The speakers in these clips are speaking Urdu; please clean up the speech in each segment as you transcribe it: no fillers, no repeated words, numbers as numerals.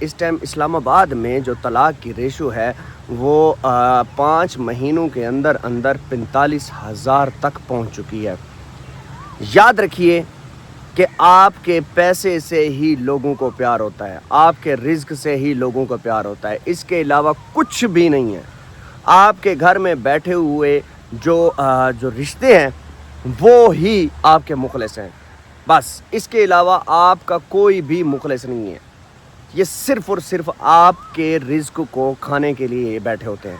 اس ٹائم اسلام آباد میں جو طلاق کی ریشو ہے وہ 5 مہینوں کے اندر 45,000 تک پہنچ چکی ہے۔ یاد رکھیے کہ آپ کے پیسے سے ہی لوگوں کو پیار ہوتا ہے، آپ کے رزق سے ہی لوگوں کو پیار ہوتا ہے، اس کے علاوہ کچھ بھی نہیں ہے۔ آپ کے گھر میں بیٹھے ہوئے جو رشتے ہیں وہ ہی آپ کے مخلص ہیں، بس اس کے علاوہ آپ کا کوئی بھی مخلص نہیں ہے۔ یہ صرف اور صرف آپ کے رزق کو کھانے کے لیے بیٹھے ہوتے ہیں۔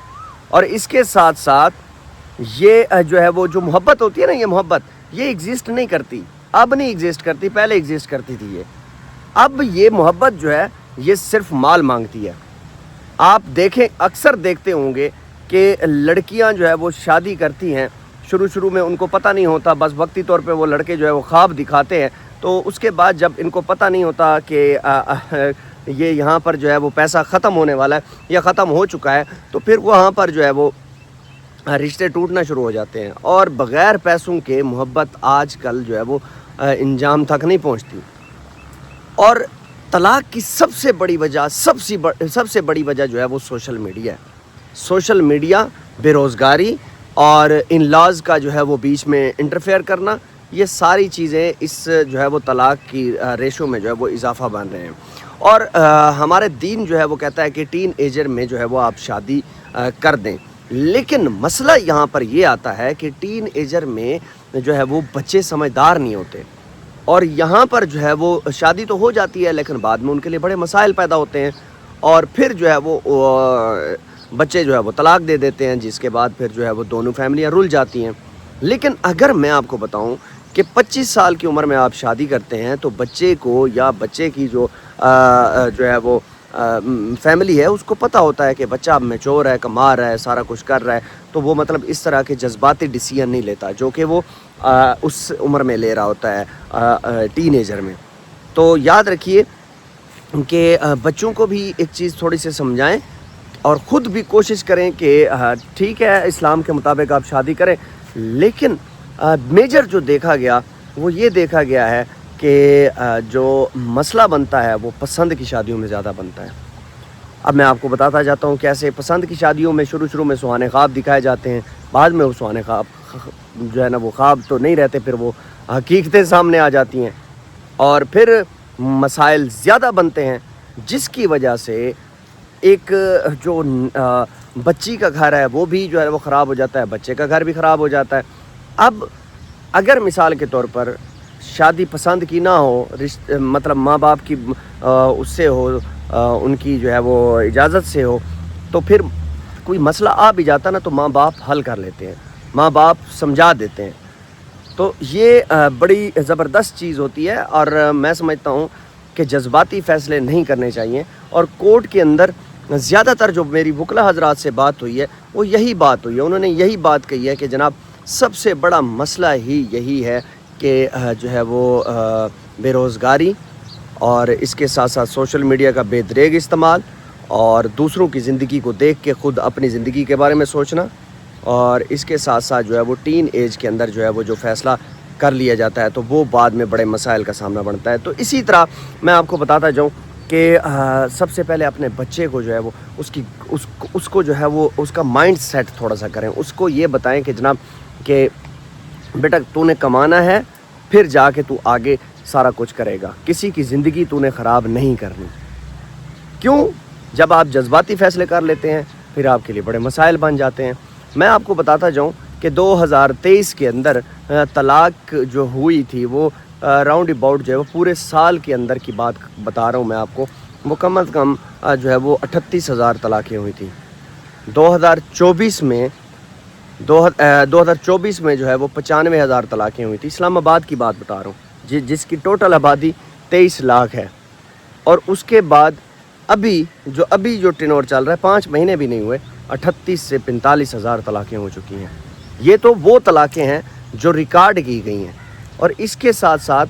اور اس کے ساتھ ساتھ یہ جو ہے وہ جو محبت ہوتی ہے نا، یہ محبت یہ ایگزسٹ نہیں کرتی، اب نہیں ایگزسٹ کرتی، پہلے ایگزسٹ کرتی تھی۔ اب یہ محبت جو ہے یہ صرف مال مانگتی ہے۔ آپ دیکھیں، اکثر دیکھتے ہوں گے کہ لڑکیاں جو ہے وہ شادی کرتی ہیں، شروع میں ان کو پتہ نہیں ہوتا، بس وقتی طور پہ وہ لڑکے جو ہے وہ خواب دکھاتے ہیں، تو اس کے بعد جب ان کو پتہ نہیں ہوتا کہ یہ یہاں پر جو ہے وہ پیسہ ختم ہونے والا ہے یا ختم ہو چکا ہے، تو پھر وہاں پر جو ہے وہ رشتے ٹوٹنا شروع ہو جاتے ہیں، اور بغیر پیسوں کے محبت آج کل جو ہے وہ انجام تک نہیں پہنچتی۔ اور طلاق کی سب سے بڑی وجہ سب سے بڑی وجہ جو ہے وہ سوشل میڈیا ہے۔ سوشل میڈیا، بے روزگاری اور ان لاز کا جو ہے وہ بیچ میں انٹرفیئر کرنا، یہ ساری چیزیں اس جو ہے وہ طلاق کی ریشو میں جو ہے وہ اضافہ بن رہے ہیں۔ اور ہمارے دین جو ہے وہ کہتا ہے کہ ٹین ایجر میں جو ہے وہ آپ شادی کر دیں، لیکن مسئلہ یہاں پر یہ آتا ہے کہ ٹین ایجر میں جو ہے وہ بچے سمجھدار نہیں ہوتے، اور یہاں پر جو ہے وہ شادی تو ہو جاتی ہے لیکن بعد میں ان کے لیے بڑے مسائل پیدا ہوتے ہیں، اور پھر جو ہے وہ بچے جو ہے وہ طلاق دے دیتے ہیں، جس کے بعد پھر جو ہے وہ دونوں فیملیاں رل جاتی ہیں۔ لیکن اگر میں آپ کو بتاؤں کہ 25 سال کی عمر میں آپ شادی کرتے ہیں تو بچے کو یا بچے کی جو ہے وہ فیملی ہے اس کو پتہ ہوتا ہے کہ بچہ اب میچور ہے، کما رہا ہے، سارا کچھ کر رہا ہے، تو وہ مطلب اس طرح کے جذباتی ڈیسیژن نہیں لیتا جو کہ وہ اس عمر میں لے رہا ہوتا ہے، ٹین ایجر میں۔ تو یاد رکھیے کہ بچوں کو بھی ایک چیز تھوڑی سی سمجھائیں، اور خود بھی کوشش کریں کہ ٹھیک ہے اسلام کے مطابق آپ شادی کریں، لیکن میجر جو دیکھا گیا وہ یہ دیکھا گیا ہے کہ جو مسئلہ بنتا ہے وہ پسند کی شادیوں میں زیادہ بنتا ہے۔ اب میں آپ کو بتاتا جاتا ہوں کیسے پسند کی شادیوں میں شروع میں سہانے خواب دکھائے جاتے ہیں، بعد میں وہ سہانے خواب جو ہے نا وہ خواب تو نہیں رہتے، پھر وہ حقیقتیں سامنے آ جاتی ہیں، اور پھر مسائل زیادہ بنتے ہیں، جس کی وجہ سے ایک جو بچی کا گھر ہے وہ بھی جو ہے وہ خراب ہو جاتا ہے، بچے کا گھر بھی خراب ہو جاتا ہے۔ اب اگر مثال کے طور پر شادی پسند کی نہ ہو، مطلب ماں باپ کی اس سے ہو، ان کی جو ہے وہ اجازت سے ہو، تو پھر کوئی مسئلہ آ بھی جاتا نا تو ماں باپ حل کر لیتے ہیں، ماں باپ سمجھا دیتے ہیں۔ تو یہ بڑی زبردست چیز ہوتی ہے، اور میں سمجھتا ہوں کہ جذباتی فیصلے نہیں کرنے چاہیے۔ اور کورٹ کے اندر زیادہ تر جو میری وکلا حضرات سے بات ہوئی ہے وہ یہی بات ہوئی ہے، انہوں نے یہی بات کہی ہے کہ جناب سب سے بڑا مسئلہ ہی یہی ہے کہ جو ہے وہ بے روزگاری، اور اس کے ساتھ ساتھ سوشل میڈیا کا بے دریغ استعمال، اور دوسروں کی زندگی کو دیکھ کے خود اپنی زندگی کے بارے میں سوچنا، اور اس کے ساتھ ساتھ جو ہے وہ ٹین ایج کے اندر جو ہے وہ جو فیصلہ کر لیا جاتا ہے تو وہ بعد میں بڑے مسائل کا سامنا بنتا ہے۔ تو اسی طرح میں آپ کو بتاتا جاؤں کہ سب سے پہلے اپنے بچے کو جو ہے وہ اس کو جو ہے وہ اس کا مائنڈ سیٹ تھوڑا سا کریں، اس کو یہ بتائیں کہ جناب کہ بیٹا تو نے کمانا ہے، پھر جا کے تو آگے سارا کچھ کرے گا، کسی کی زندگی تو نے خراب نہیں کرنی۔ کیوں؟ جب آپ جذباتی فیصلے کر لیتے ہیں پھر آپ کے لیے بڑے مسائل بن جاتے ہیں۔ میں آپ کو بتاتا جاؤں کہ 2023 کے اندر طلاق جو ہوئی تھی وہ راؤنڈ اباؤٹ جو ہے وہ پورے سال کے اندر کی بات بتا رہا ہوں میں آپ کو، وہ کم از کم جو ہے وہ 38,000 طلاقیں ہوئی تھیں۔ 2024 میں جو ہے وہ 95,000 طلاقیں ہوئی تھی۔ اسلام آباد کی بات بتا رہا ہوں، جس کی ٹوٹل آبادی 23 لاکھ ہے، اور اس کے بعد ابھی جو ٹینور چل رہا ہے 5 مہینے بھی نہیں ہوئے، 38 سے 45,000 طلاقیں ہو چکی ہیں۔ یہ تو وہ طلاقیں ہیں جو ریکارڈ کی گئی ہیں، اور اس کے ساتھ ساتھ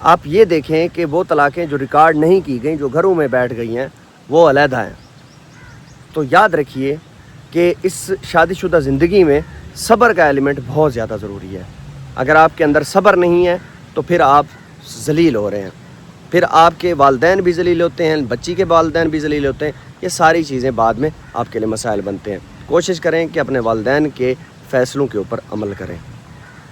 آپ یہ دیکھیں کہ وہ طلاقیں جو ریکارڈ نہیں کی گئیں، جو گھروں میں بیٹھ گئی ہیں، وہ علیحدہ ہیں۔ تو یاد رکھیے کہ اس شادی شدہ زندگی میں صبر کا ایلیمنٹ بہت زیادہ ضروری ہے۔ اگر آپ کے اندر صبر نہیں ہے تو پھر آپ ذلیل ہو رہے ہیں۔ پھر آپ کے والدین بھی ذلیل ہوتے ہیں، بچی کے والدین بھی ذلیل ہوتے ہیں. یہ ساری چیزیں بعد میں آپ کے لیے مسائل بنتے ہیں. کوشش کریں کہ اپنے والدین کے فیصلوں کے اوپر عمل کریں.